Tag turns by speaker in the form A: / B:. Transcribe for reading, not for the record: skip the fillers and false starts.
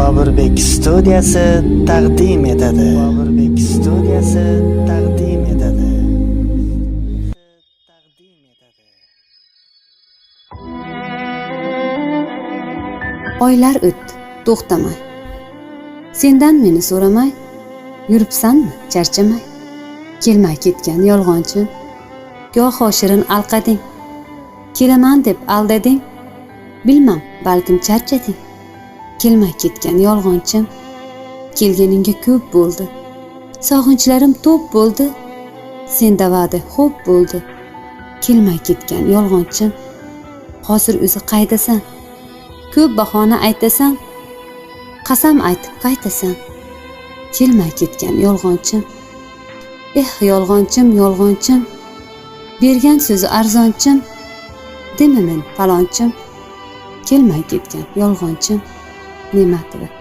A: Boburbek studiyasi taqdim etadi. Boburbek studiyasi taqdim etadi.
B: Oylar o'tdi, to'xtamay. Sendan meni so'ramay, yuribsanmi charchamay? Kelmay ketgan yolg'onchim, goho shirin alqading. Kelaman deb aldading, bilmam, balkim charchading. Kelmay ketgan yolg'onchim, kelganingga ko'p bo'ldi. Sog'inchlarim to'p bo'ldi, senda va'da xo'p bo'ldi. Kelmay ketgan yolg'onchim, hozir o'zi qaydasan? Ko'p bahona aytasan, qasam aytib qaytasan. Kelmay ketgan yolg'onchim, yolg'onchim, yolg'onchim, bergan so'zi arzonchim, dema men falonchim. Kelmay ketgan yolg'onchim, Ne'matova.